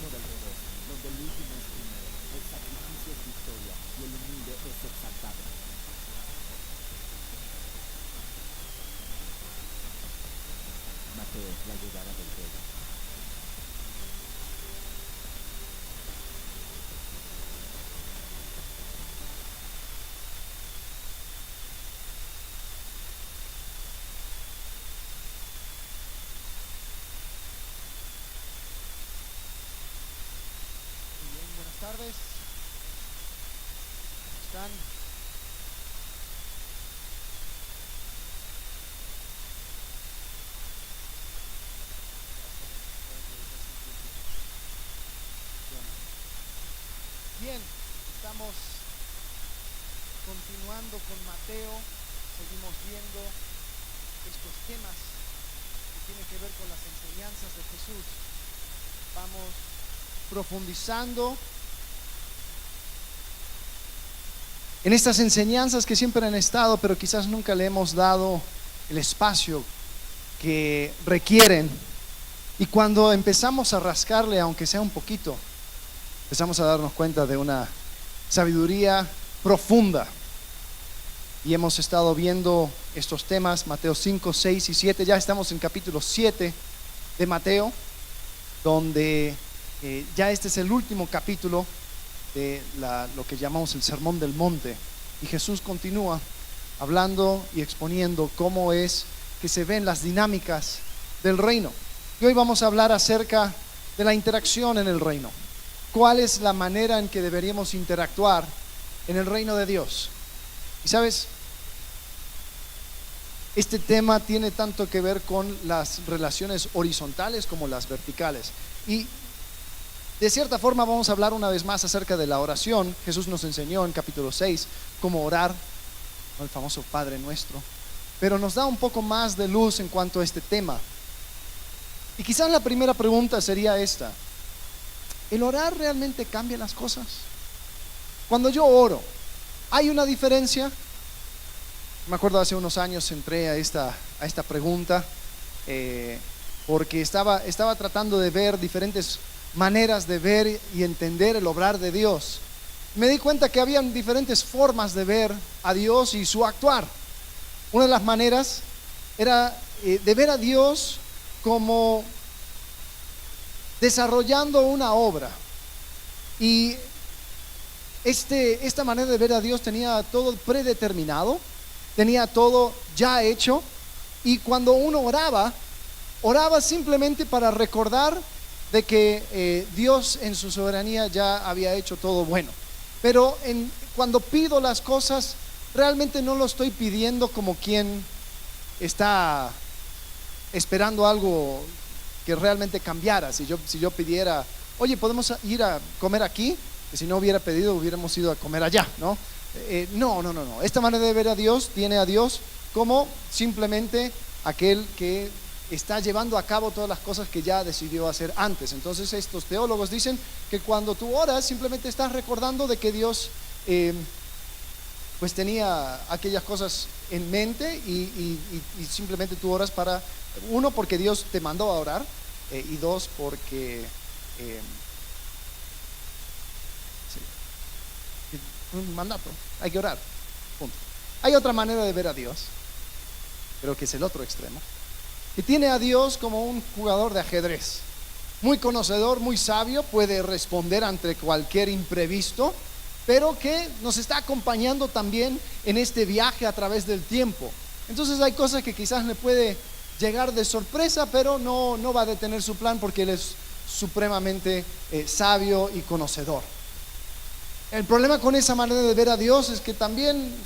donde el último es primero, el sacrificio es victoria y el humilde es exaltado. Mateo, la llegada del rey. Buenas tardes. ¿Cómo están? Bien, estamos continuando con Mateo. Seguimos viendo estos temas que tienen que ver con las enseñanzas de Jesús. Vamos profundizando en estas enseñanzas que siempre han estado, pero quizás nunca le hemos dado el espacio que requieren. Y cuando empezamos a rascarle, aunque sea un poquito, empezamos a darnos cuenta de una sabiduría profunda. Y hemos estado viendo estos temas, Mateo 5, 6 y 7. Ya estamos en capítulo 7 de Mateo, donde ya este es el último capítulo de lo que llamamos el Sermón del Monte. Y Jesús continúa hablando y exponiendo cómo es que se ven las dinámicas del reino. Y hoy vamos a hablar acerca de la interacción en el reino. ¿Cuál es la manera en que deberíamos interactuar en el reino de Dios? Y sabes, este tema tiene tanto que ver con las relaciones horizontales como las verticales. Y de cierta forma vamos a hablar una vez más acerca de la oración. Jesús nos enseñó en capítulo 6 cómo orar, el famoso Padre Nuestro, pero nos da un poco más de luz en cuanto a este tema. Y quizás la primera pregunta sería esta: ¿el orar realmente cambia las cosas? Cuando yo oro, ¿hay una diferencia? Me acuerdo hace unos años entré a esta pregunta porque estaba tratando de ver diferentes maneras de ver y entender el obrar de Dios. Me di cuenta que habían diferentes formas de ver a Dios y su actuar. Una de las maneras era de ver a Dios como desarrollando una obra. Y esta manera de ver a Dios tenía todo predeterminado, tenía todo ya hecho. Y cuando uno oraba simplemente para recordar de que Dios en su soberanía ya había hecho todo bueno. Pero cuando pido las cosas, realmente no lo estoy pidiendo como quien está esperando algo que realmente cambiara. Si yo pidiera, oye, ¿podemos ir a comer aquí? Que si no hubiera pedido, hubiéramos ido a comer allá, ¿no? No. Esta manera de ver a Dios tiene a Dios como simplemente aquel que está llevando a cabo todas las cosas que ya decidió hacer antes. Entonces estos teólogos dicen que cuando tú oras simplemente estás recordando de que Dios pues tenía aquellas cosas en mente y simplemente tú oras para, uno, porque Dios te mandó a orar, y dos, porque un mandato, hay que orar, punto. Hay otra manera de ver a Dios, creo que es el otro extremo, que tiene a Dios como un jugador de ajedrez, muy conocedor, muy sabio, puede responder ante cualquier imprevisto, pero que nos está acompañando también en este viaje a través del tiempo. Entonces hay cosas que quizás le puede llegar de sorpresa, pero no va a detener su plan porque Él es supremamente sabio y conocedor. El problema con esa manera de ver a Dios es que también,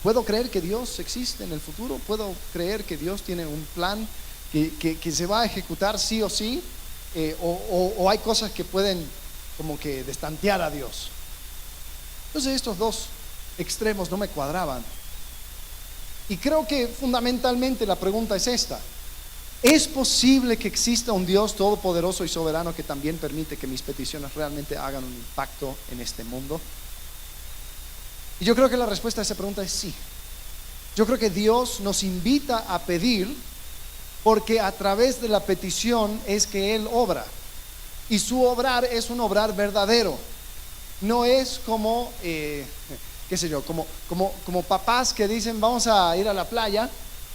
puedo creer que Dios existe en el futuro, puedo creer que Dios tiene un plan que se va a ejecutar sí o sí, o hay cosas que pueden como que destantear a Dios. Entonces estos dos extremos no me cuadraban. Y creo que fundamentalmente la pregunta es esta: ¿es posible que exista un Dios todopoderoso y soberano que también permite que mis peticiones realmente hagan un impacto en este mundo? Y yo creo que la respuesta a esa pregunta es sí. Yo creo que Dios nos invita a pedir porque a través de la petición es que Él obra. Y su obrar es un obrar verdadero. No es como, qué sé yo, como papás que dicen vamos a ir a la playa,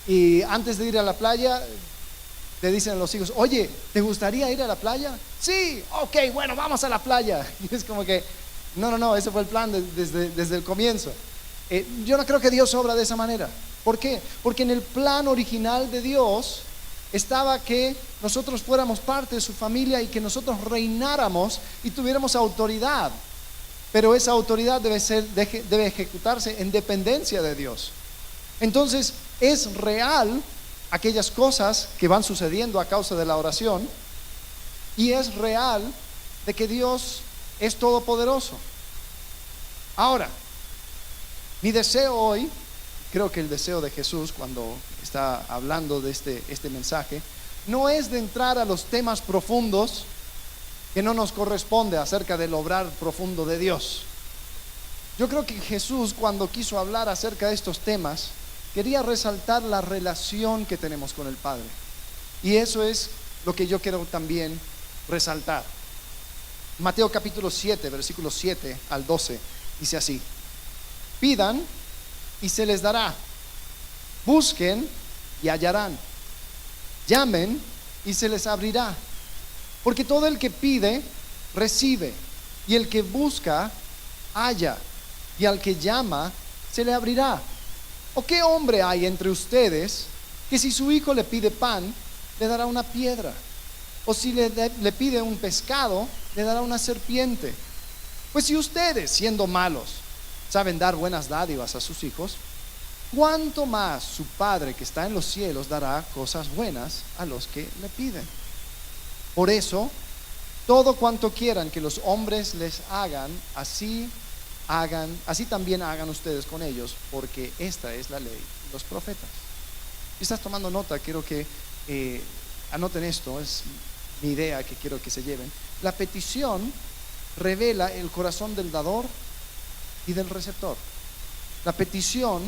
y antes de ir a la playa le dicen a los hijos, oye, ¿te gustaría ir a la playa? Sí, ok, bueno, vamos a la playa. Y es como que, no, ese fue el plan desde el comienzo. Yo no creo que Dios obra de esa manera. ¿Por qué? Porque en el plan original de Dios estaba que nosotros fuéramos parte de su familia y que nosotros reináramos y tuviéramos autoridad. Pero esa autoridad debe ejecutarse en dependencia de Dios. Entonces, es real aquellas cosas que van sucediendo a causa de la oración, y es real de que Dios es todopoderoso. Ahora, mi deseo hoy, creo que el deseo de Jesús cuando está hablando de este mensaje, no es de entrar a los temas profundos que no nos corresponde acerca del obrar profundo de Dios. Yo creo que Jesús, cuando quiso hablar acerca de estos temas, quería resaltar la relación que tenemos con el Padre. Y eso es lo que yo quiero también resaltar. Mateo capítulo 7, versículos 7 al 12, dice así: pidan y se les dará, busquen y hallarán, llamen y se les abrirá. Porque todo el que pide, recibe, y el que busca, halla, y al que llama, se le abrirá. ¿O qué hombre hay entre ustedes que si su hijo le pide pan, le dará una piedra? O si le pide un pescado, le dará una serpiente? Pues si ustedes, siendo malos, saben dar buenas dádivas a sus hijos, ¿cuánto más su Padre que está en los cielos dará cosas buenas a los que le piden? Por eso, todo cuanto quieran que los hombres les hagan, así también hagan ustedes con ellos, porque esta es la ley y los profetas. Si estás tomando nota, quiero que anoten esto, es mi idea que quiero que se lleven. La petición revela el corazón del dador y del receptor. La petición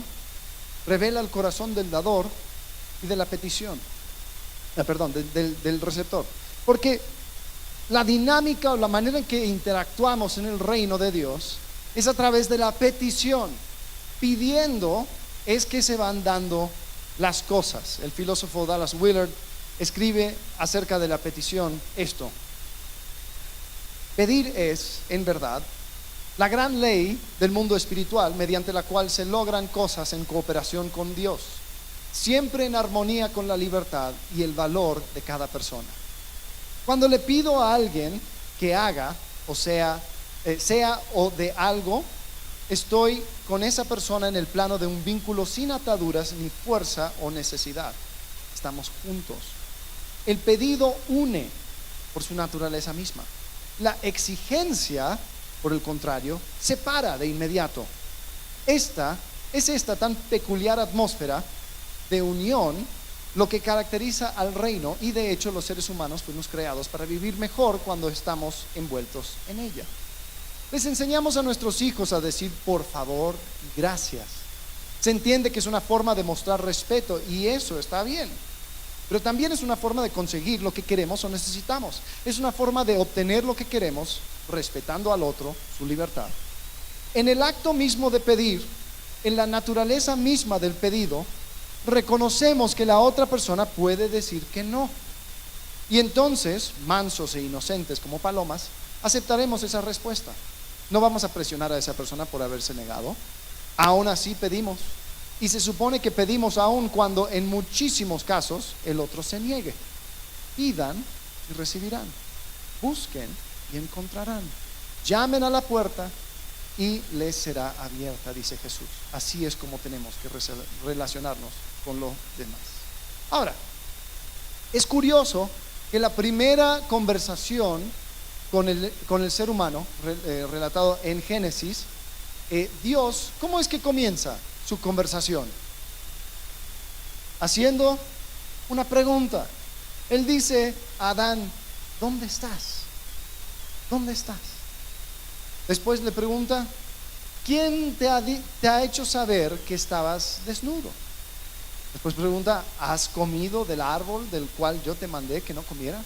revela el corazón del dador y de la petición. Del receptor. Porque la dinámica o la manera en que interactuamos en el reino de Dios es a través de la petición. Pidiendo es que se van dando las cosas. El filósofo Dallas Willard escribe acerca de la petición esto: pedir es, en verdad, la gran ley del mundo espiritual mediante la cual se logran cosas en cooperación con Dios, siempre en armonía con la libertad y el valor de cada persona. Cuando le pido a alguien que haga, o sea o de algo, estoy con esa persona en el plano de un vínculo sin ataduras ni fuerza o necesidad. Estamos juntos. El pedido une por su naturaleza misma. La exigencia, por el contrario, separa de inmediato. Esta tan peculiar atmósfera de unión lo que caracteriza al reino, y de hecho los seres humanos fuimos creados para vivir mejor cuando estamos envueltos en ella. Les enseñamos a nuestros hijos a decir por favor y gracias. Se entiende que es una forma de mostrar respeto, y eso está bien, pero también es una forma de conseguir lo que queremos o necesitamos. Es una forma de obtener lo que queremos respetando al otro, su libertad. En el acto mismo de pedir, en la naturaleza misma del pedido, reconocemos que la otra persona puede decir que no, y entonces, mansos e inocentes como palomas, aceptaremos esa respuesta. No vamos a presionar a esa persona por haberse negado. Aún así pedimos, y se supone que pedimos aún cuando en muchísimos casos el otro se niegue. Pidan y recibirán, busquen y encontrarán, llamen a la puerta y les será abierta, dice Jesús. Así es como tenemos que relacionarnos con lo demás. Ahora, es curioso que la primera conversación con el ser humano, relatado en Génesis, Dios, ¿cómo es que comienza su conversación? Haciendo una pregunta. Él dice a Adán: ¿dónde estás? ¿Dónde estás? Después le pregunta: ¿quién te ha hecho saber que estabas desnudo? Después pregunta, ¿has comido del árbol del cual yo te mandé que no comieras?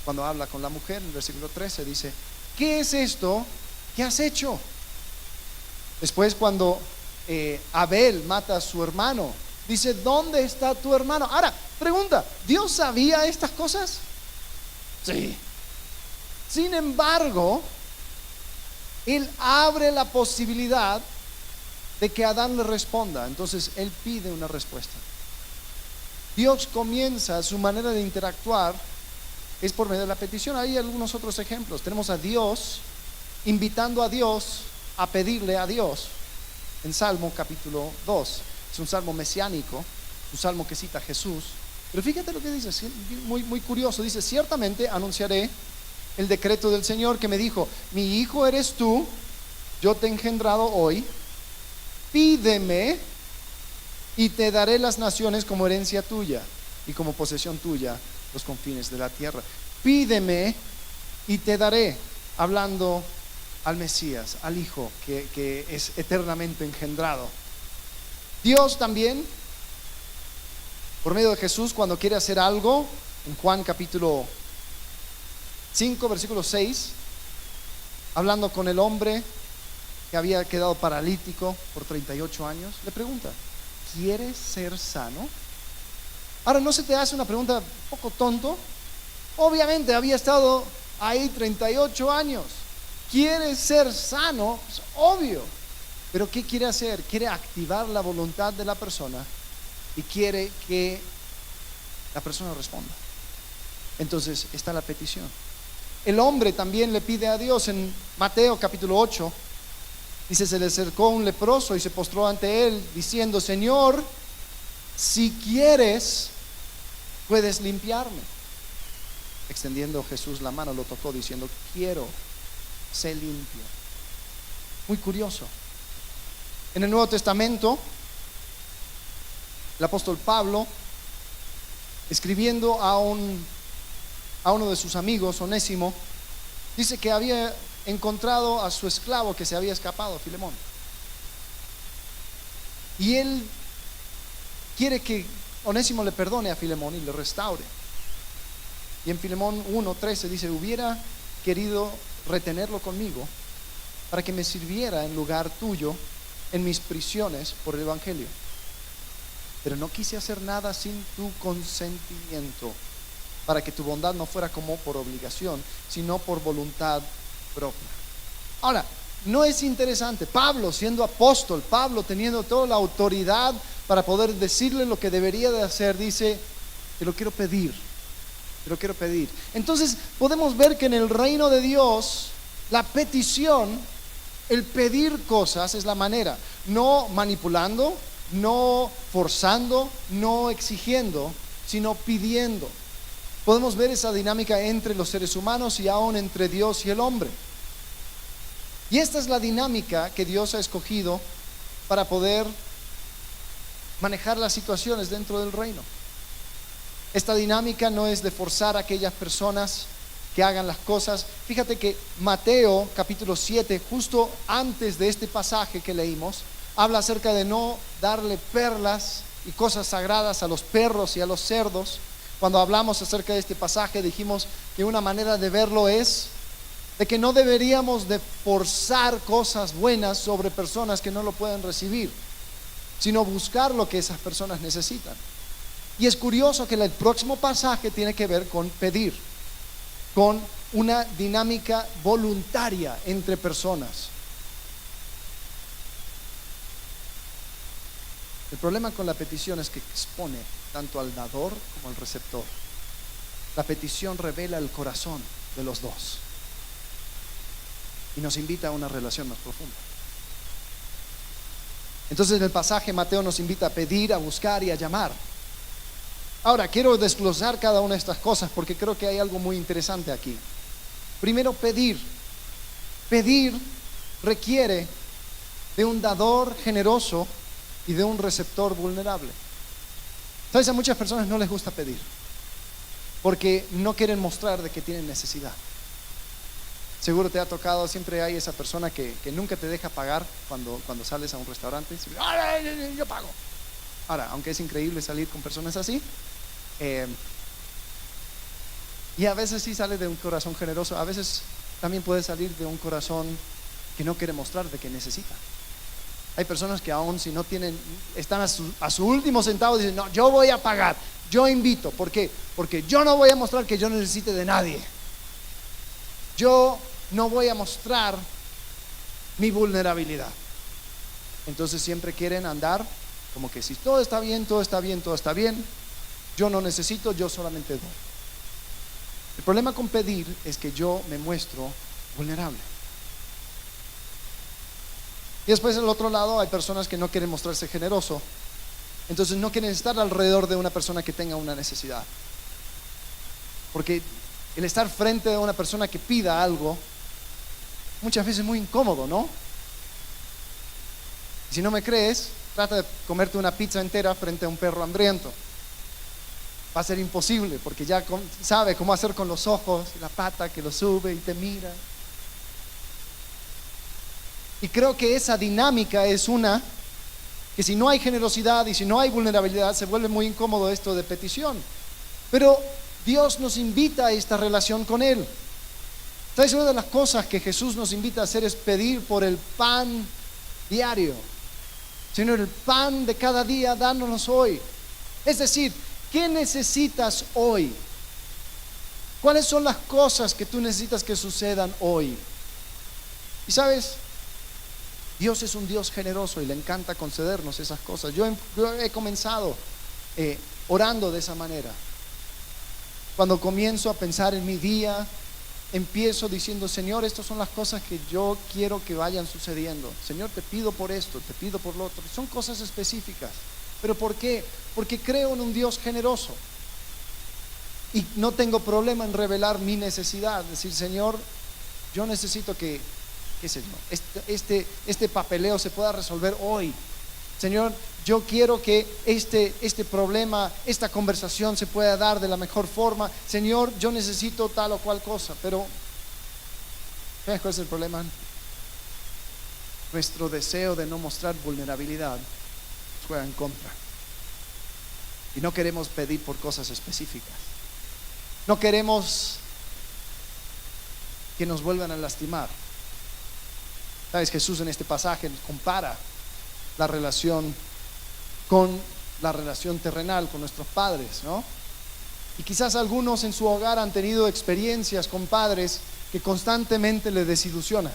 Cuando habla con la mujer, en el versículo 13 dice, ¿qué es esto que has hecho? Después cuando Abel mata a su hermano, dice, ¿dónde está tu hermano? Ahora, pregunta, ¿Dios sabía estas cosas? Sí. Sin embargo, Él abre la posibilidad de que Adán le responda. Entonces Él pide una respuesta. Dios comienza su manera de interactuar es por medio de la petición. Hay algunos otros ejemplos. Tenemos a Dios invitando a Dios a pedirle a Dios en Salmo capítulo 2. Es un salmo mesiánico, un salmo que cita a Jesús. Pero fíjate lo que dice, muy curioso. Dice, ciertamente anunciaré el decreto del Señor que me dijo, mi hijo eres tú, yo te he engendrado hoy, pídeme y te daré las naciones como herencia tuya y como posesión tuya los confines de la tierra. Pídeme y te daré, hablando al Mesías, al Hijo que es eternamente engendrado. Dios también, por medio de Jesús, cuando quiere hacer algo, en Juan capítulo 5, versículo 6, hablando con el hombre que había quedado paralítico por 38 años, le pregunta, ¿quieres ser sano? Ahora, ¿no se te hace una pregunta un poco tonto? Obviamente había estado ahí 38 años. ¿Quiere ser sano? Pues obvio. Pero ¿qué quiere hacer? Quiere activar la voluntad de la persona y quiere que la persona responda. Entonces está la petición. El hombre también le pide a Dios en Mateo capítulo 8. Dice, se le acercó un leproso y se postró ante él diciendo, Señor, si quieres, puedes limpiarme. Extendiendo Jesús la mano, lo tocó diciendo, quiero, sé limpio. Muy curioso. En el Nuevo Testamento, el apóstol Pablo, escribiendo a uno de sus amigos, Onésimo, dice que había encontrado a su esclavo que se había escapado, Filemón. Y él quiere que Onésimo le perdone a Filemón y le restaure. Y en Filemón 1:13 dice, hubiera querido retenerlo conmigo para que me sirviera en lugar tuyo en mis prisiones por el Evangelio. Pero no quise hacer nada sin tu consentimiento, para que tu bondad no fuera como por obligación, sino por voluntad propia. Ahora, ¿no es interesante? Pablo siendo apóstol, Pablo teniendo toda la autoridad para poder decirle lo que debería de hacer, dice, te lo quiero pedir, te lo quiero pedir. Entonces podemos ver que en el reino de Dios, la petición, el pedir cosas es la manera, no manipulando, no forzando, no exigiendo, sino pidiendo. Podemos ver esa dinámica entre los seres humanos y aún entre Dios y el hombre. Y esta es la dinámica que Dios ha escogido para poder manejar las situaciones dentro del reino. Esta dinámica no es de forzar a aquellas personas que hagan las cosas. Fíjate que Mateo capítulo 7, justo antes de este pasaje que leímos, habla acerca de no darle perlas y cosas sagradas a los perros y a los cerdos. Cuando hablamos acerca de este pasaje dijimos que una manera de verlo es de que no deberíamos de forzar cosas buenas sobre personas que no lo pueden recibir, sino buscar lo que esas personas necesitan. Y es curioso que el próximo pasaje tiene que ver con pedir, con una dinámica voluntaria entre personas. El problema con la petición es que expone tanto al dador como al receptor. La petición revela el corazón de los dos y nos invita a una relación más profunda. Entonces en el pasaje Mateo nos invita a pedir, a buscar y a llamar. Ahora quiero desglosar cada una de estas cosas porque creo que hay algo muy interesante aquí. Primero, pedir. Pedir requiere de un dador generoso y de un receptor vulnerable. ¿Sabes? A muchas personas no les gusta pedir porque no quieren mostrar de que tienen necesidad. Seguro te ha tocado, siempre hay esa persona que nunca te deja pagar cuando sales a un restaurante. Yo pago. Ahora, aunque es increíble salir con personas así, eh, y a veces sí sale de un corazón generoso, a veces también puede salir de un corazón que no quiere mostrar de que necesita. Hay personas que aún si no tienen, están a su último centavo, dicen, no, yo voy a pagar, yo invito. ¿Por qué? Porque yo no voy a mostrar que yo necesite de nadie. Yo no voy a mostrar mi vulnerabilidad. Entonces siempre quieren andar como que si todo está bien, todo está bien, todo está bien, yo no necesito, yo solamente doy. El problema con pedir es que yo me muestro vulnerable. Y después del otro lado hay personas que no quieren mostrarse generoso, entonces no quieren estar alrededor de una persona que tenga una necesidad, porque el estar frente a una persona que pida algo muchas veces es muy incómodo, ¿no? Si no me crees, trata de comerte una pizza entera frente a un perro hambriento. Va a ser imposible porque ya sabe cómo hacer con los ojos y la pata que lo sube y te mira. Y creo que esa dinámica es una que si no hay generosidad y si no hay vulnerabilidad se vuelve muy incómodo esto de petición. Pero Dios nos invita a esta relación con Él. ¿Sabes? Una de las cosas que Jesús nos invita a hacer es pedir por el pan diario. Señor, el pan de cada día, dános hoy. Es decir, ¿qué necesitas hoy? ¿Cuáles son las cosas que tú necesitas que sucedan hoy? Y sabes, Dios es un Dios generoso y le encanta concedernos esas cosas. Yo he comenzado orando de esa manera. Cuando comienzo a pensar en mi día, empiezo diciendo, Señor, estas son las cosas que yo quiero que vayan sucediendo. Señor, te pido por esto, te pido por lo otro. Son cosas específicas. ¿Pero por qué? Porque creo en un Dios generoso. Y no tengo problema en revelar mi necesidad. Decir, Señor, yo necesito que, qué sé yo, este papeleo se pueda resolver hoy. Señor, yo quiero que este problema, esta conversación se pueda dar de la mejor forma. Señor, yo necesito tal o cual cosa. Pero, ¿sabes cuál es el problema? Nuestro deseo de no mostrar vulnerabilidad juega en contra. Y no queremos pedir por cosas específicas. No queremos que nos vuelvan a lastimar. ¿Sabes? Jesús en este pasaje compara la relación con la relación terrenal con nuestros padres, ¿no? Y quizás algunos en su hogar han tenido experiencias con padres que constantemente le desilusionan,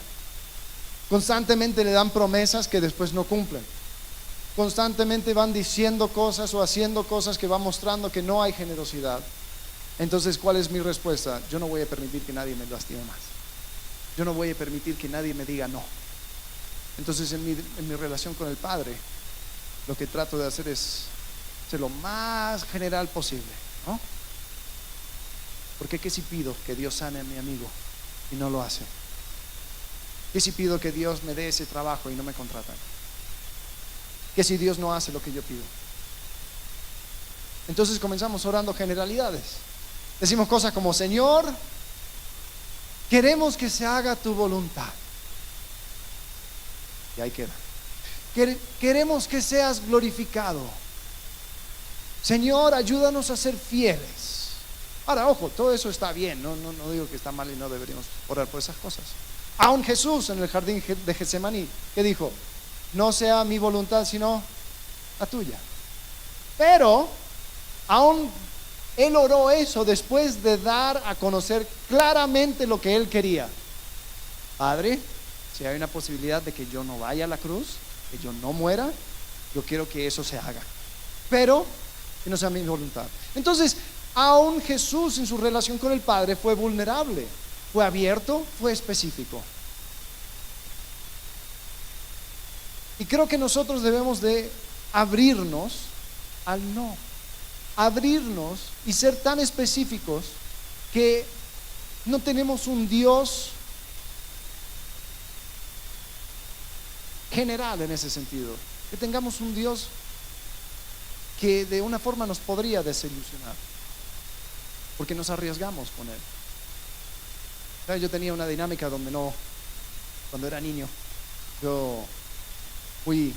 constantemente le dan promesas que después no cumplen, constantemente van diciendo cosas o haciendo cosas que van mostrando que no hay generosidad. Entonces, ¿cuál es mi respuesta? Yo no voy a permitir que nadie me lastime más. Yo no voy a permitir que nadie me diga no. Entonces en mi relación con el Padre, lo que trato de hacer es ser lo más general posible, ¿no? Porque ¿qué si pido que Dios sane a mi amigo y no lo hace? ¿Qué si pido que Dios me dé ese trabajo y no me contratan? ¿Qué si Dios no hace lo que yo pido? Entonces comenzamos orando generalidades. Decimos cosas como, Señor, queremos que se haga tu voluntad. Y ahí queda. Queremos que seas glorificado. Señor, ayúdanos a ser fieles. Ahora, ojo, todo eso está bien. No digo que está mal y no deberíamos orar por esas cosas. Aún Jesús en el jardín de Getsemaní, ¿qué dijo? No sea mi voluntad sino la tuya. Pero aún Él oró eso después de dar a conocer claramente lo que Él quería. Padre, si hay una posibilidad de que yo no vaya a la cruz, que yo no muera, yo quiero que eso se haga, pero que no sea mi voluntad. Entonces, aún Jesús en su relación con el Padre fue vulnerable, fue abierto, fue específico. Y creo que nosotros debemos de abrirnos al no, abrirnos y ser tan específicos que no tenemos un Dios general en ese sentido, que tengamos un Dios que de una forma nos podría desilusionar, porque nos arriesgamos con Él. ¿Sabes? Yo tenía una dinámica donde cuando era niño, yo fui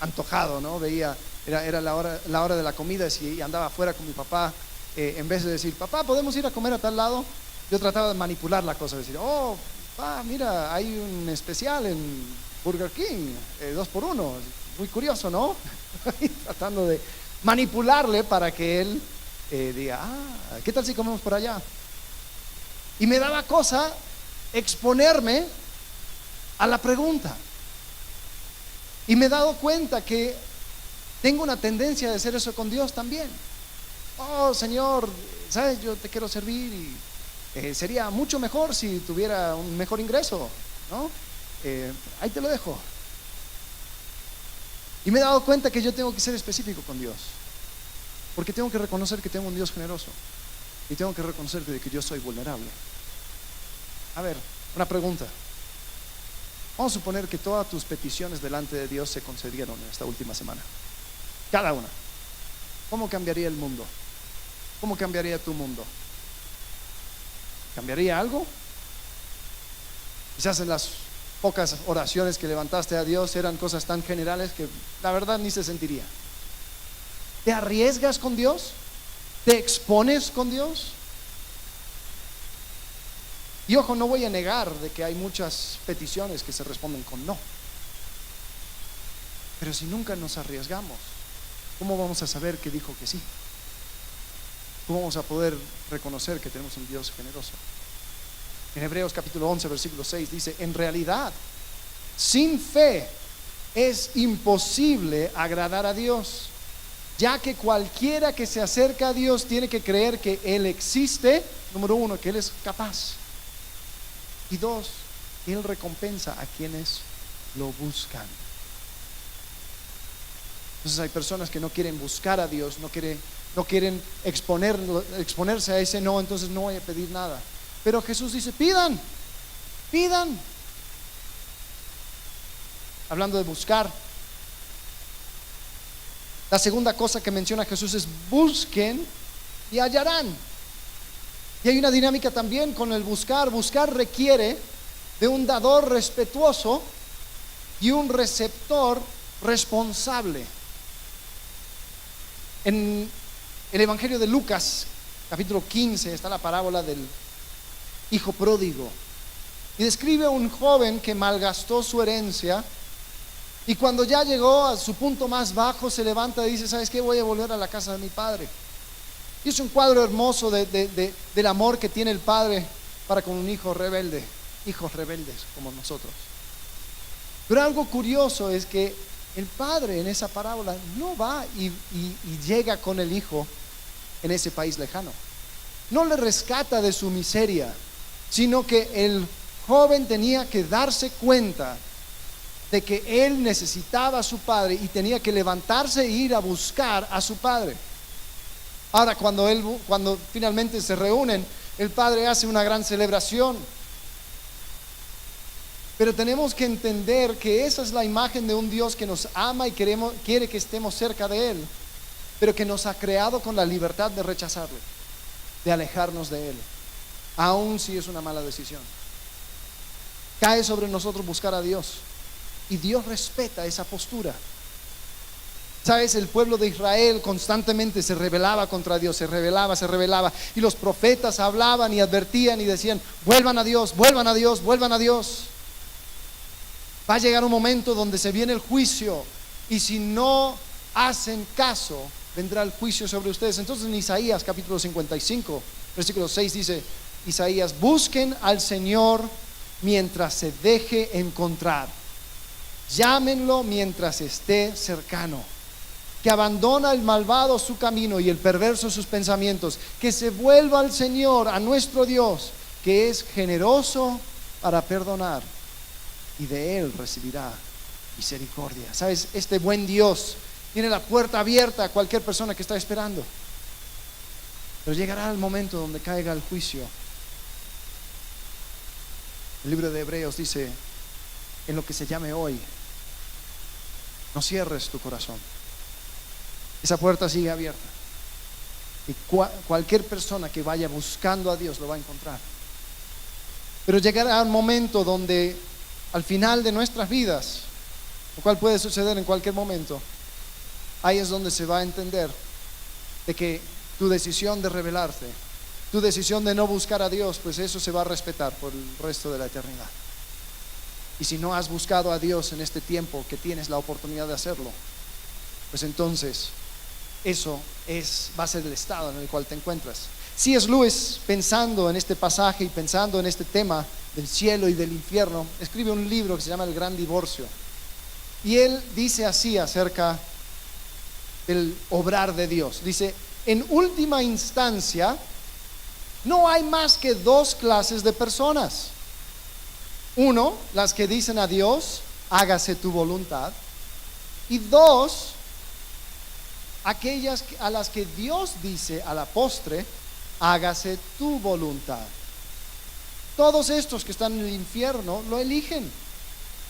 antojado, ¿no? Veía, era la hora de la comida y andaba afuera con mi papá. En vez de decir, papá, ¿podemos ir a comer a tal lado? Yo trataba de manipular la cosa, decir, oh, papá, mira, hay un especial en Burger King, 2 por 1, muy curioso, ¿no? Tratando de manipularle para que él diga, ¿qué tal si comemos por allá? Y me daba cosa exponerme a la pregunta. Y me he dado cuenta que tengo una tendencia de hacer eso con Dios también. Oh, Señor, ¿sabes? Yo te quiero servir y sería mucho mejor si tuviera un mejor ingreso, ¿no? Ahí te lo dejo. Y me he dado cuenta que yo tengo que ser específico con Dios, porque tengo que reconocer que tengo un Dios generoso y tengo que reconocer que yo soy vulnerable. A ver, una pregunta. Vamos a suponer que todas tus peticiones delante de Dios se concedieron en esta última semana, cada una. ¿Cómo cambiaría el mundo? ¿Cómo cambiaría tu mundo? ¿Cambiaría algo? Quizás en las pocas oraciones que levantaste a Dios eran cosas tan generales que la verdad ni se sentiría. ¿Te arriesgas con Dios? ¿Te expones con Dios? Y ojo, no voy a negar de que hay muchas peticiones que se responden con no. Pero si nunca nos arriesgamos, ¿cómo vamos a saber que dijo que sí? ¿Cómo vamos a poder reconocer que tenemos un Dios generoso? En Hebreos capítulo 11, versículo 6 dice, en realidad, sin fe es imposible agradar a Dios, ya que cualquiera que se acerca a Dios tiene que creer que Él existe, número 1, que Él es capaz, y 2, Él recompensa a quienes lo buscan. Entonces hay personas que no quieren buscar a Dios, no quieren exponerse a ese no, entonces no voy a pedir nada. Pero Jesús dice, pidan. Hablando de buscar, la segunda cosa que menciona Jesús es busquen y hallarán. Y hay una dinámica también con el buscar. Buscar requiere de un dador respetuoso y un receptor responsable. En el Evangelio de Lucas, capítulo 15, está la parábola del hijo pródigo. Y describe a un joven que malgastó su herencia. Y cuando ya llegó a su punto más bajo, se levanta y dice, ¿sabes qué? Voy a volver a la casa de mi padre. Y es un cuadro hermoso del amor que tiene el padre para con un hijo rebelde, hijos rebeldes como nosotros. Pero algo curioso es que el padre en esa parábola no va y llega con el hijo en ese país lejano. No le rescata de su miseria, sino que el joven tenía que darse cuenta de que él necesitaba a su padre y tenía que levantarse e ir a buscar a su padre. Ahora cuando finalmente se reúnen, el padre hace una gran celebración. Pero tenemos que entender que esa es la imagen de un Dios que nos ama y quiere que estemos cerca de Él, pero que nos ha creado con la libertad de rechazarle, de alejarnos de Él, aun si es una mala decisión. Cae sobre nosotros buscar a Dios y Dios respeta esa postura. Sabes, el pueblo de Israel constantemente se rebelaba contra Dios, se rebelaba, y los profetas hablaban y advertían y decían, vuelvan a Dios, vuelvan a Dios, vuelvan a Dios. Va a llegar un momento donde se viene el juicio, y si no hacen caso, vendrá el juicio sobre ustedes. Entonces en Isaías capítulo 55, versículo 6 dice Isaías, busquen al Señor mientras se deje encontrar, llámenlo mientras esté cercano. Que abandona el malvado su camino y el perverso sus pensamientos, que se vuelva al Señor, a nuestro Dios, que es generoso para perdonar, y de Él recibirá misericordia. Sabes, este buen Dios tiene la puerta abierta a cualquier persona que está esperando, pero llegará el momento donde caiga el juicio. El libro de Hebreos dice, en lo que se llame hoy, no cierres tu corazón. Esa puerta sigue abierta, y cualquier persona que vaya buscando a Dios lo va a encontrar. Pero llegará un momento donde al final de nuestras vidas lo cual puede suceder en cualquier momento, ahí es donde se va a entender de que tu decisión de rebelarte, tu decisión de no buscar a Dios, pues eso se va a respetar por el resto de la eternidad. Y si no has buscado a Dios en este tiempo que tienes la oportunidad de hacerlo, pues entonces eso va a ser el estado en el cual te encuentras. C.S. Lewis, pensando en este pasaje y pensando en este tema del cielo y del infierno, escribe un libro que se llama El Gran Divorcio. Y él dice así acerca del obrar de Dios. Dice: en última instancia, no hay más que dos clases de personas. Uno, las que dicen a Dios, hágase tu voluntad. Y dos, aquellas a las que Dios dice a la postre, hágase tu voluntad. Todos estos que están en el infierno lo eligen.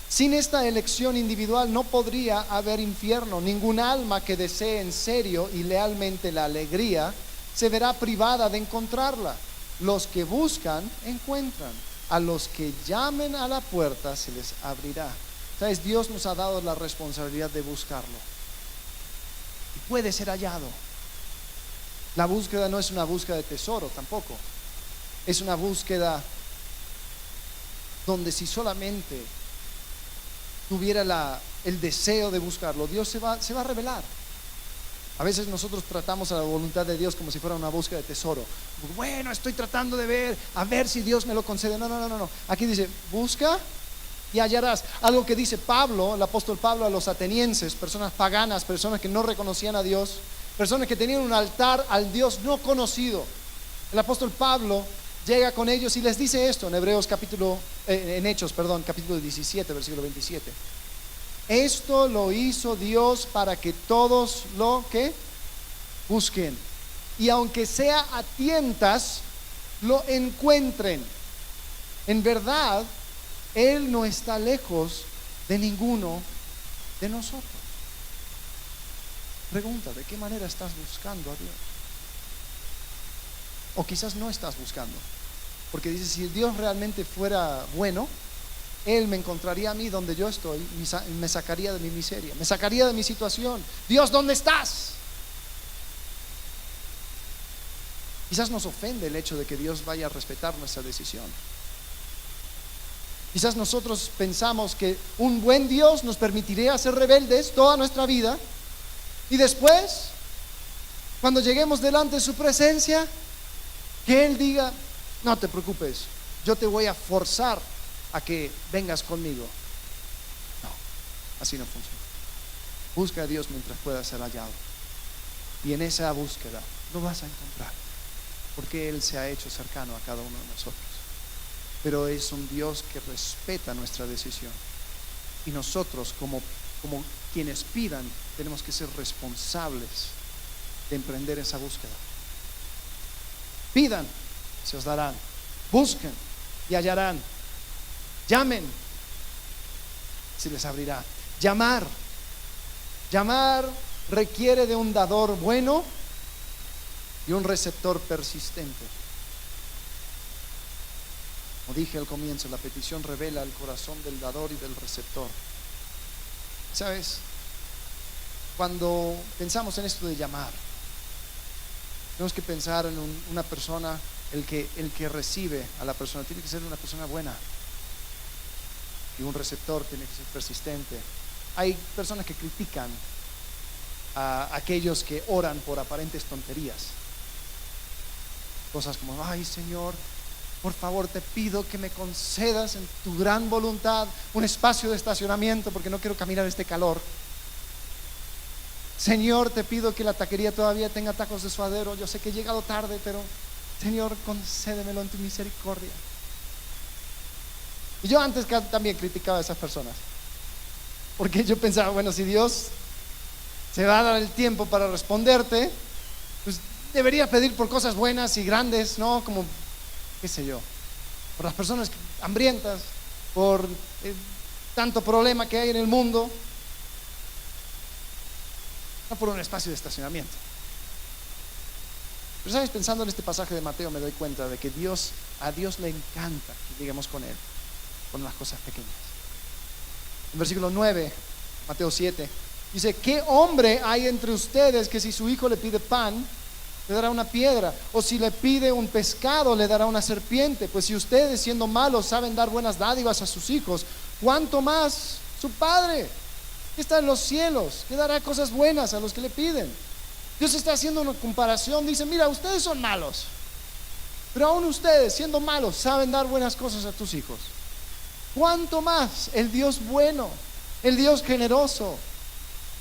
Sin esta elección individual no podría haber infierno. Ningún alma que desee en serio y lealmente la alegría se verá privada de encontrarla. Los que buscan, encuentran. A los que llamen a la puerta se les abrirá. ¿Sabes? Dios nos ha dado la responsabilidad de buscarlo. Y puede ser hallado. La búsqueda no es una búsqueda de tesoro tampoco. Es una búsqueda donde si solamente tuviera el deseo de buscarlo, Dios se va a revelar. A veces nosotros tratamos a la voluntad de Dios como si fuera una búsqueda de tesoro. Bueno, estoy tratando de ver, a ver si Dios me lo concede. No. Aquí dice, busca y hallarás. Algo que dice Pablo, el apóstol Pablo, a los atenienses, personas paganas, personas que no reconocían a Dios, personas que tenían un altar al Dios no conocido. El apóstol Pablo llega con ellos y les dice esto en Hechos, capítulo 17, versículo 27. Esto lo hizo Dios para que todos lo que busquen, y aunque sea a tientas, lo encuentren. En verdad, Él no está lejos de ninguno de nosotros. Pregunta, ¿de qué manera estás buscando a Dios? O quizás no estás buscando, porque dice, si Dios realmente fuera bueno, Él me encontraría a mí donde yo estoy, me sacaría de mi miseria, me sacaría de mi situación. Dios, ¿dónde estás? Quizás nos ofende el hecho de que Dios vaya a respetar nuestra decisión. Quizás nosotros pensamos que un buen Dios nos permitiría ser rebeldes toda nuestra vida, y después, cuando lleguemos delante de su presencia, que Él diga, no te preocupes, yo te voy a forzar a que vengas conmigo. No, así no funciona. Busca a Dios mientras pueda ser hallado, y en esa búsqueda lo vas a encontrar, porque Él se ha hecho cercano a cada uno de nosotros. Pero es un Dios que respeta nuestra decisión, y nosotros como quienes pidan tenemos que ser responsables de emprender esa búsqueda. Pidan, se os darán. Busquen y hallarán. Llamen, se les abrirá. Llamar requiere de un dador bueno y un receptor persistente. Como dije al comienzo, la petición revela el corazón del dador y del receptor. ¿Sabes? Cuando pensamos en esto de llamar, tenemos que pensar en una persona, el que recibe a la persona tiene que ser una persona buena, y un receptor tiene que ser persistente. Hay personas que critican a aquellos que oran por aparentes tonterías, cosas como, ay Señor, por favor te pido que me concedas en tu gran voluntad un espacio de estacionamiento porque no quiero caminar este calor. Señor, te pido que la taquería todavía tenga tacos de suadero. Yo sé que he llegado tarde, pero Señor, concédemelo en tu misericordia. Y yo antes también criticaba a esas personas, porque yo pensaba, bueno, si Dios se va a dar el tiempo para responderte, pues debería pedir por cosas buenas y grandes, ¿no? Como, qué sé yo, por las personas hambrientas, por tanto problema que hay en el mundo, no por un espacio de estacionamiento. Pero sabes, pensando en este pasaje de Mateo, me doy cuenta de que a Dios le encanta que lleguemos con Él, con las cosas pequeñas. En versículo 9 Mateo 7. Dice, ¿qué hombre hay entre ustedes que si su hijo le pide pan, le dará una piedra? O si le pide un pescado, le dará una serpiente. Pues si ustedes, siendo malos, saben dar buenas dádivas a sus hijos, ¿cuánto más su Padre que está en los cielos, que dará cosas buenas a los que le piden? Dios está haciendo una comparación. Dice, mira, ustedes son malos, pero aún ustedes, siendo malos, saben dar buenas cosas a tus hijos. ¿Cuánto más el Dios bueno, el Dios generoso?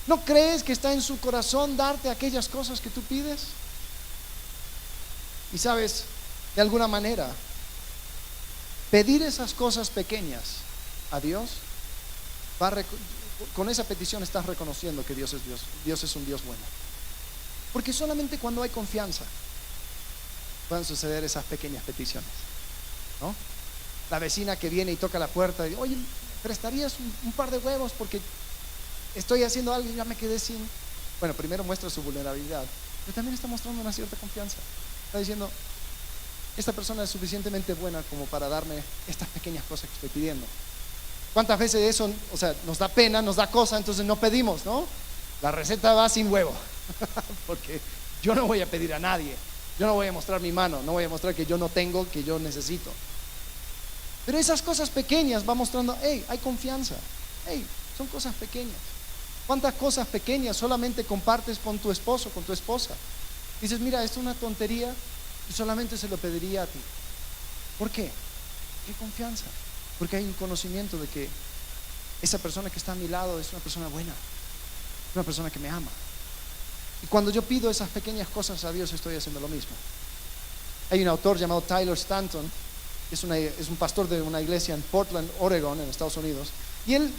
¿No crees que está en su corazón darte aquellas cosas que tú pides? Y sabes, de alguna manera, pedir esas cosas pequeñas a Dios, con esa petición estás reconociendo que Dios es Dios. Dios es un Dios bueno. Porque solamente cuando hay confianza pueden suceder esas pequeñas peticiones, ¿no? La vecina que viene y toca la puerta y dice, oye, ¿prestarías un par de huevos? Porque estoy haciendo algo y ya me quedé sin. Bueno, primero muestra su vulnerabilidad, pero también está mostrando una cierta confianza. Está diciendo, esta persona es suficientemente buena como para darme estas pequeñas cosas que estoy pidiendo. ¿Cuántas veces eso, nos da pena, nos da cosa, entonces no pedimos, ¿no? La receta va sin huevo, porque yo no voy a pedir a nadie, yo no voy a mostrar mi mano, no voy a mostrar que yo no tengo, que yo necesito. Pero esas cosas pequeñas va mostrando, hey, hay confianza, hey, son cosas pequeñas. ¿Cuántas cosas pequeñas solamente compartes con tu esposo, con tu esposa? Dices, mira, esto es una tontería y solamente se lo pediría a ti. ¿Por qué? ¿Qué confianza? Porque hay un conocimiento de que esa persona que está a mi lado es una persona buena, una persona que me ama. Y cuando yo pido esas pequeñas cosas a Dios, estoy haciendo lo mismo. Hay un autor llamado Tyler Stanton, es un pastor de una iglesia en Portland, Oregon, en Estados Unidos, y él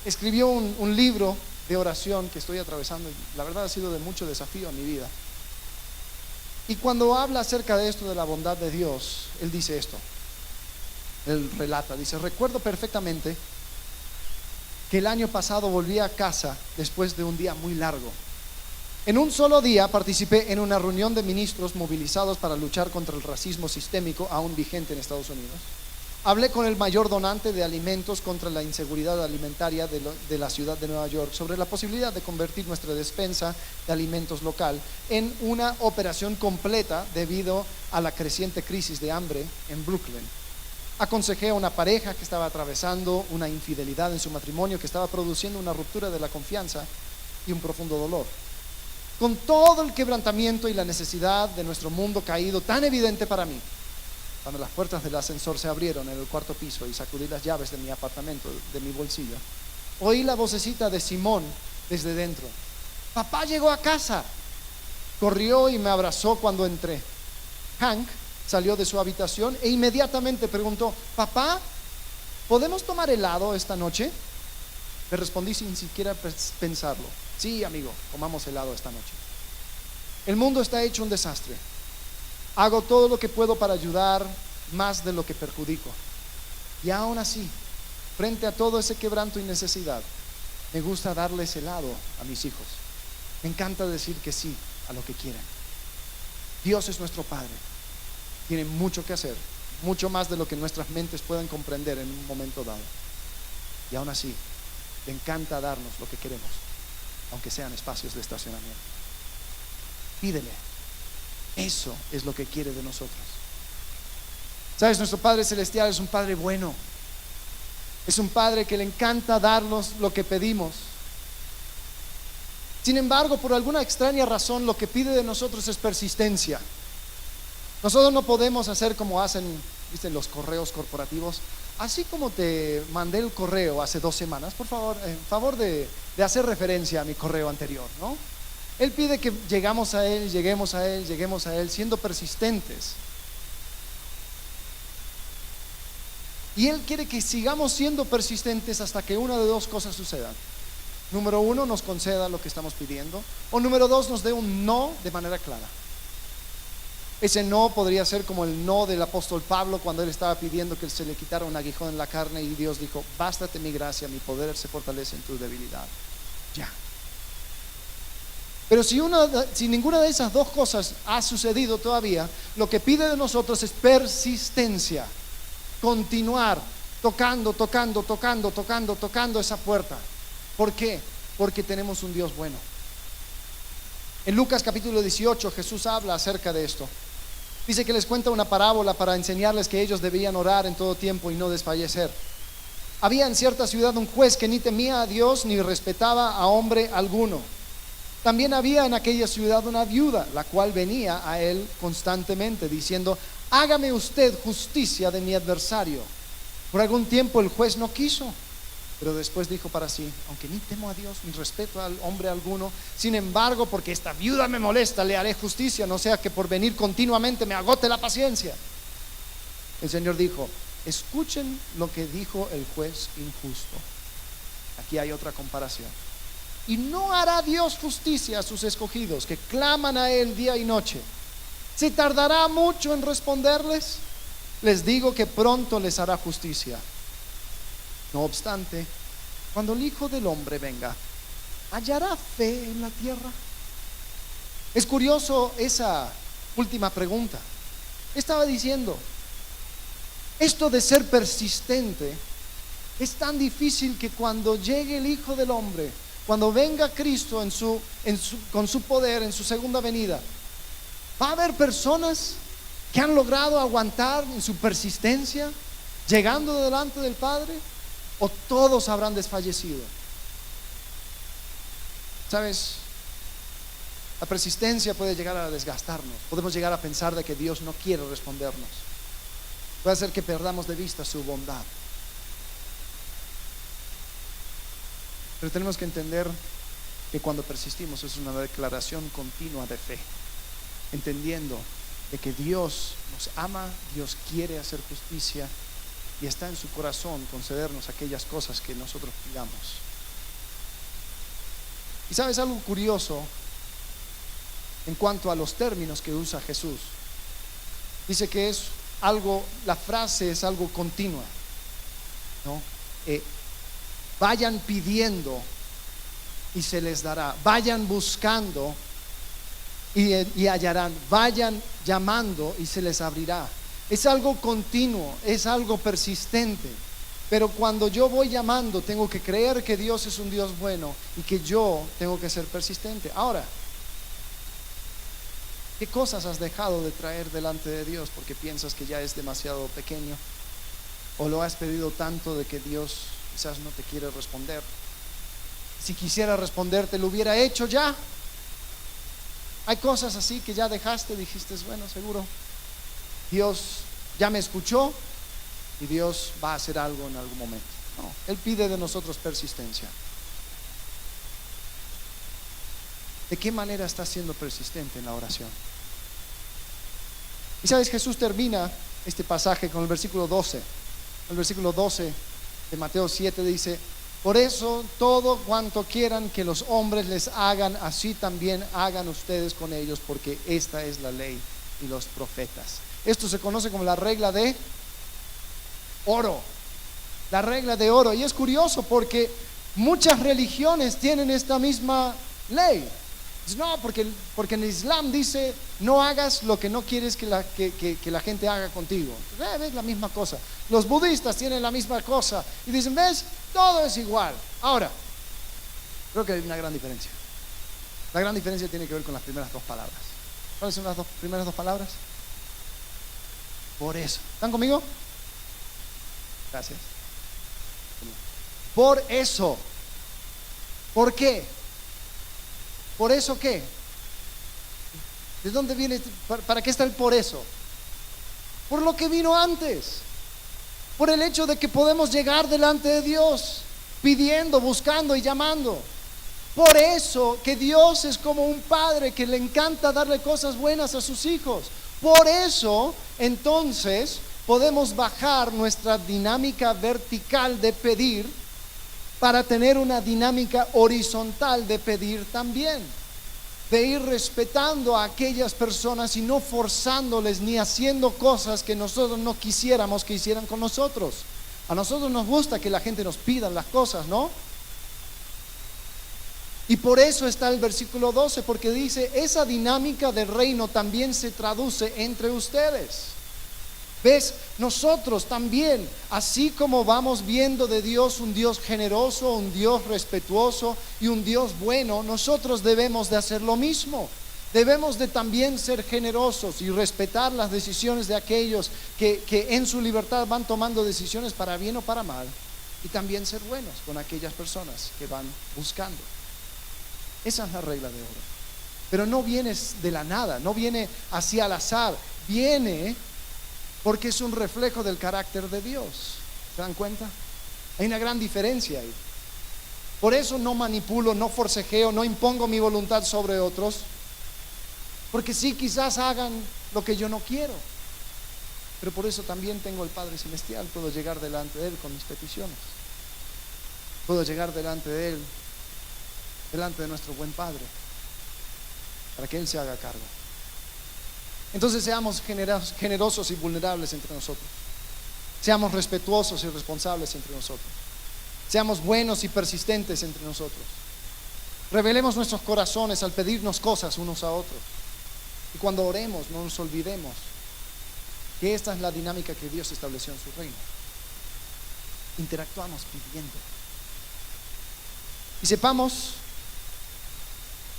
escribió un libro de oración que estoy atravesando y la verdad ha sido de mucho desafío a mi vida. Y cuando habla acerca de esto, de la bondad de Dios, él dice esto, él relata, dice, recuerdo perfectamente que el año pasado volví a casa después de un día muy largo. En un solo día participé en una reunión de ministros movilizados para luchar contra el racismo sistémico aún vigente en Estados Unidos. Hablé con el mayor donante de alimentos contra la inseguridad alimentaria de la ciudad de Nueva York sobre la posibilidad de convertir nuestra despensa de alimentos local en una operación completa debido a la creciente crisis de hambre en Brooklyn. Aconsejé a una pareja que estaba atravesando una infidelidad en su matrimonio que estaba produciendo una ruptura de la confianza y un profundo dolor. Con todo el quebrantamiento y la necesidad de nuestro mundo caído tan evidente para mí, cuando las puertas del ascensor se abrieron en el cuarto piso y sacudí las llaves de mi apartamento de mi bolsillo, oí la vocecita de Simón desde dentro. Papá llegó a casa. Corrió y me abrazó cuando entré. Hank salió de su habitación e inmediatamente preguntó, papá, ¿podemos tomar helado esta noche? Le respondí sin siquiera pensarlo. Sí, amigo, comamos helado esta noche. El mundo está hecho un desastre. Hago todo lo que puedo para ayudar más de lo que perjudico. Y aún así, frente a todo ese quebranto y necesidad, me gusta darles helado a mis hijos. Me encanta decir que sí a lo que quieren. Dios es nuestro Padre. Tiene mucho que hacer, mucho más de lo que nuestras mentes puedan comprender en un momento dado. Y aún así, le encanta darnos lo que queremos, aunque sean espacios de estacionamiento. Pídele. Eso es lo que quiere de nosotros. Sabes, nuestro Padre Celestial es un Padre bueno. Es un Padre que le encanta darnos lo que pedimos. Sin embargo, por alguna extraña razón, lo que pide de nosotros es persistencia. Nosotros no podemos hacer como hacen, ¿viste?, los correos corporativos. Así como te mandé el correo hace 2 semanas, por favor, en favor de hacer referencia a mi correo anterior, ¿no? Él pide que lleguemos a Él, siendo persistentes. Y Él quiere que sigamos siendo persistentes hasta que una de 2 cosas sucedan. Número 1, nos conceda lo que estamos pidiendo. O número 2, nos dé un no de manera clara. Ese no podría ser como el no del apóstol Pablo cuando él estaba pidiendo que se le quitara un aguijón en la carne y Dios dijo, bástate mi gracia, mi poder se fortalece en tu debilidad. Ya. Pero si ninguna de esas 2 cosas ha sucedido todavía, lo que pide de nosotros es persistencia. Continuar tocando esa puerta. ¿Por qué? porque tenemos un Dios bueno. En Lucas capítulo 18 Jesús habla acerca de esto. Dice que les cuenta una parábola para enseñarles que ellos debían orar en todo tiempo y no desfallecer. Había en cierta ciudad un juez que ni temía a Dios ni respetaba a hombre alguno. También había en aquella ciudad una viuda, la cual venía a él constantemente diciendo: hágame usted justicia de mi adversario. Por algún tiempo el juez no quiso, pero después dijo para sí: aunque ni temo a Dios ni respeto al hombre alguno, sin embargo, porque esta viuda me molesta, le haré justicia, no sea que por venir continuamente me agote la paciencia. El Señor dijo: escuchen lo que dijo el juez injusto. Aquí hay otra comparación. ¿Y no hará Dios justicia a sus escogidos que claman a Él día y noche? ¿Se tardará mucho en responderles? Les digo que pronto les hará justicia. No obstante, cuando el Hijo del Hombre venga, ¿hallará fe en la tierra? Es curioso esa última pregunta. Estaba diciendo, esto de ser persistente es tan difícil que cuando llegue el Hijo del Hombre, cuando venga Cristo con su poder en su segunda venida, va a haber personas que han logrado aguantar en su persistencia, llegando delante del Padre, o todos habrán desfallecido. ¿Sabes? La persistencia puede llegar a desgastarnos. Podemos llegar a pensar de que Dios no quiere respondernos. Puede hacer que perdamos de vista su bondad. Pero tenemos que entender que cuando persistimos es una declaración continua de fe, entendiendo de que Dios nos ama, Dios quiere hacer justicia y está en su corazón concedernos aquellas cosas que nosotros pidamos. Y sabes algo curioso en cuanto a los términos que usa Jesús. Dice que es algo, la frase es algo continua, ¿no? Vayan pidiendo y se les dará, vayan buscando y hallarán, vayan llamando y se les abrirá. Es algo continuo, es algo persistente. Pero cuando yo voy llamando, tengo que creer que Dios es un Dios bueno y que yo tengo que ser persistente. Ahora, ¿qué cosas has dejado de traer delante de Dios porque piensas que ya es demasiado pequeño? ¿O lo has pedido tanto de que Dios quizás no te quiere responder? Si quisiera responderte, lo hubiera hecho ya. Hay cosas así que ya dejaste, dijiste, bueno, seguro Dios ya me escuchó y Dios va a hacer algo en algún momento. No, Él pide de nosotros persistencia. ¿De qué manera estás siendo persistente en la oración? Y sabes, Jesús termina este pasaje con el versículo 12. El versículo 12 de Mateo 7 dice: por eso todo cuanto quieran que los hombres les hagan, así también hagan ustedes con ellos, porque esta es la ley y los profetas. Esto se conoce como la regla de oro. La regla de oro. Y es curioso porque muchas religiones tienen esta misma ley. No, porque en el Islam dice: no hagas lo que no quieres que la gente haga contigo. ¿Ves? La misma cosa. Los budistas tienen la misma cosa y dicen: ¿ves? Todo es igual. Ahora, creo que hay una gran diferencia. La gran diferencia tiene que ver con las primeras dos palabras. ¿Cuáles son las primeras dos palabras? Por eso. ¿Están conmigo? Gracias. Por eso. ¿Por qué? ¿Por eso qué? ¿De dónde viene? ¿Para qué está el por eso? Por lo que vino antes. Por el hecho de que podemos llegar delante de Dios pidiendo, buscando y llamando. Por eso que Dios es como un padre que le encanta darle cosas buenas a sus hijos. Por eso entonces podemos bajar nuestra dinámica vertical de pedir para tener una dinámica horizontal de pedir también, de ir respetando a aquellas personas y no forzándoles ni haciendo cosas que nosotros no quisiéramos que hicieran con nosotros. A nosotros nos gusta que la gente nos pida las cosas, ¿no? Y por eso está el versículo 12, porque dice: esa dinámica del reino también se traduce entre ustedes. ¿Ves? Nosotros también, así como vamos viendo de Dios un Dios generoso, un Dios respetuoso y un Dios bueno, nosotros debemos de hacer lo mismo. Debemos de también ser generosos y respetar las decisiones de aquellos que en su libertad van tomando decisiones para bien o para mal, y también ser buenos con aquellas personas que van buscando. Esa es la regla de oro. Pero no viene de la nada, no viene así al azar, viene porque es un reflejo del carácter de Dios. ¿Se dan cuenta? Hay una gran diferencia ahí. Por eso no manipulo, no forcejeo, no impongo mi voluntad sobre otros, porque sí, quizás hagan lo que yo no quiero, pero por eso también tengo el Padre Celestial. Puedo llegar delante de Él con mis peticiones, puedo llegar delante de Él, delante de nuestro buen Padre, para que Él se haga cargo. Entonces seamos generosos y vulnerables entre nosotros, seamos respetuosos y responsables entre nosotros, seamos buenos y persistentes entre nosotros, revelemos nuestros corazones al pedirnos cosas unos a otros, y cuando oremos no nos olvidemos que esta es la dinámica que Dios estableció en su reino. Interactuamos pidiendo, y sepamos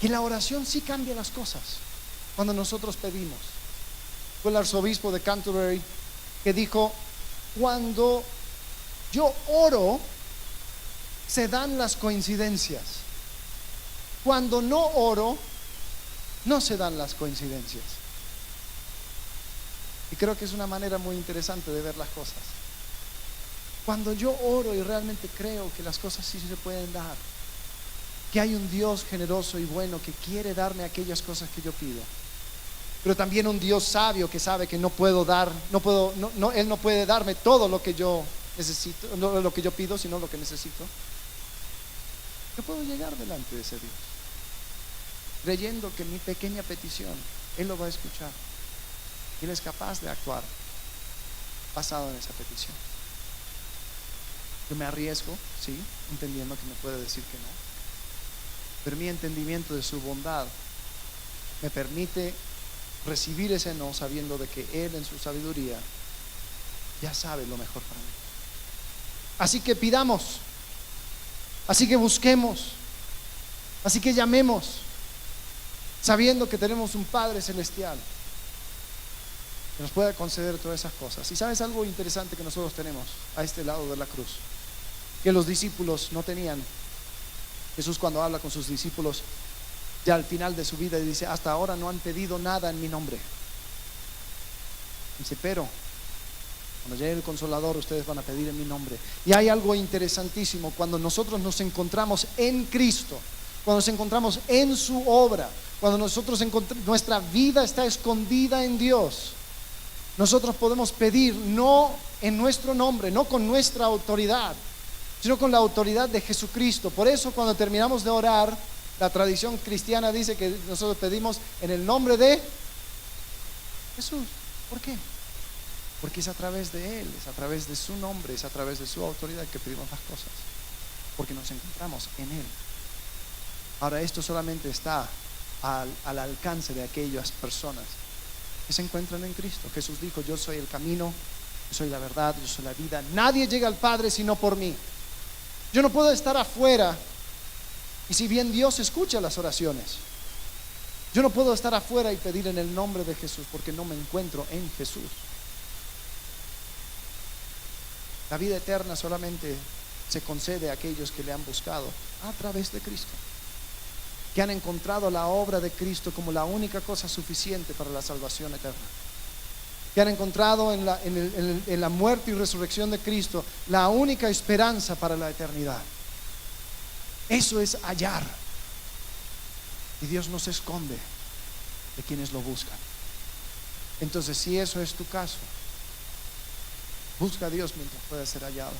que la oración sí cambia las cosas cuando nosotros pedimos. Fue el arzobispo de Canterbury que dijo: cuando yo oro se dan las coincidencias, cuando no oro no se dan las coincidencias. Y creo que es una manera muy interesante de ver las cosas. Cuando yo oro y realmente creo que las cosas sí se pueden dar, que hay un Dios generoso y bueno que quiere darme aquellas cosas que yo pido, pero también un Dios sabio que sabe que no puedo dar, Él no puede darme todo lo que yo necesito, no lo que yo pido, sino lo que necesito. Yo puedo llegar delante de ese Dios, creyendo que mi pequeña petición Él lo va a escuchar, y Él es capaz de actuar basado en esa petición. Yo me arriesgo, sí, entendiendo que me puede decir que no, pero mi entendimiento de su bondad me permite recibir ese no, sabiendo de que Él en su sabiduría ya sabe lo mejor para mí. Así que pidamos, así que busquemos, así que llamemos, sabiendo que tenemos un Padre Celestial que nos puede conceder todas esas cosas. Y sabes algo interesante que nosotros tenemos a este lado de la cruz, que los discípulos no tenían. Jesús, cuando habla con sus discípulos ya al final de su vida, dice: hasta ahora no han pedido nada en mi nombre. Dice: pero cuando llegue el Consolador, ustedes van a pedir en mi nombre. Y hay algo interesantísimo: cuando nosotros nos encontramos en Cristo, cuando nos encontramos en su obra, cuando nuestra vida está escondida en Dios, nosotros podemos pedir no en nuestro nombre, no con nuestra autoridad, sino con la autoridad de Jesucristo. Por eso cuando terminamos de orar, la tradición cristiana dice que nosotros pedimos en el nombre de Jesús. ¿Por qué? Porque es a través de Él, es a través de su nombre, es a través de su autoridad que pedimos las cosas, porque nos encontramos en Él. Ahora, esto solamente está al alcance de aquellas personas que se encuentran en Cristo. Jesús dijo: yo soy el camino, yo soy la verdad, yo soy la vida. Nadie llega al Padre sino por mí. Yo no puedo estar afuera. Y si bien Dios escucha las oraciones, yo no puedo estar afuera y pedir en el nombre de Jesús, porque no me encuentro en Jesús. La vida eterna solamente se concede a aquellos que le han buscado a través de Cristo, que han encontrado la obra de Cristo como la única cosa suficiente para la salvación eterna, que han encontrado en la muerte y resurrección de Cristo la única esperanza para la eternidad. Eso es hallar. Y Dios no se esconde de quienes lo buscan. Entonces, si eso es tu caso, busca a Dios mientras pueda ser hallado.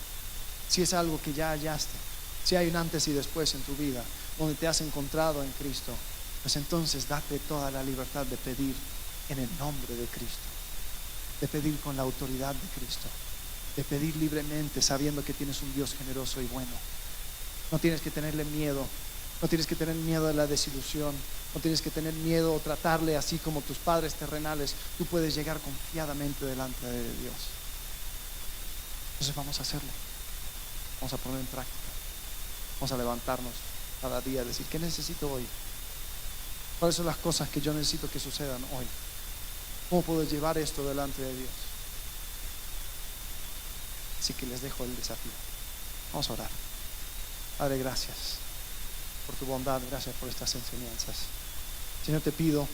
Si es algo que ya hallaste, si hay un antes y después en tu vida donde te has encontrado en Cristo, pues entonces date toda la libertad de pedir en el nombre de Cristo, de pedir con la autoridad de Cristo, de pedir libremente, sabiendo que tienes un Dios generoso y bueno. No tienes que tenerle miedo, no tienes que tener miedo de la desilusión, No tienes que tener miedo o tratarle así como tus padres terrenales. Tú puedes llegar confiadamente delante de Dios. Entonces vamos a hacerlo. Vamos a ponerlo en práctica. Vamos a levantarnos cada día, decir, ¿qué necesito hoy? ¿Cuáles son las cosas que yo necesito que sucedan hoy? ¿Cómo puedo llevar esto delante de Dios? Así que les dejo el desafío. Vamos a orar. Padre, gracias por tu bondad, gracias por estas enseñanzas. Señor, te pido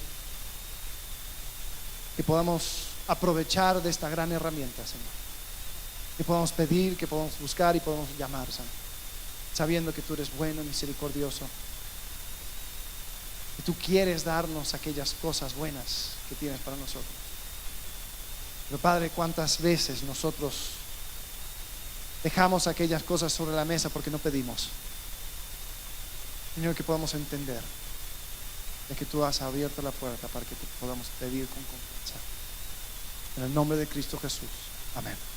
que podamos aprovechar de esta gran herramienta, Señor. Que podamos pedir, que podamos buscar y podamos llamar, Señor, sabiendo que tú eres bueno y misericordioso, que tú quieres darnos aquellas cosas buenas que tienes para nosotros. Pero Padre, cuántas veces nosotros dejamos aquellas cosas sobre la mesa porque no pedimos. Señor, que podamos entender de que tú has abierto la puerta para que podamos pedir con confianza. En el nombre de Cristo Jesús. Amén.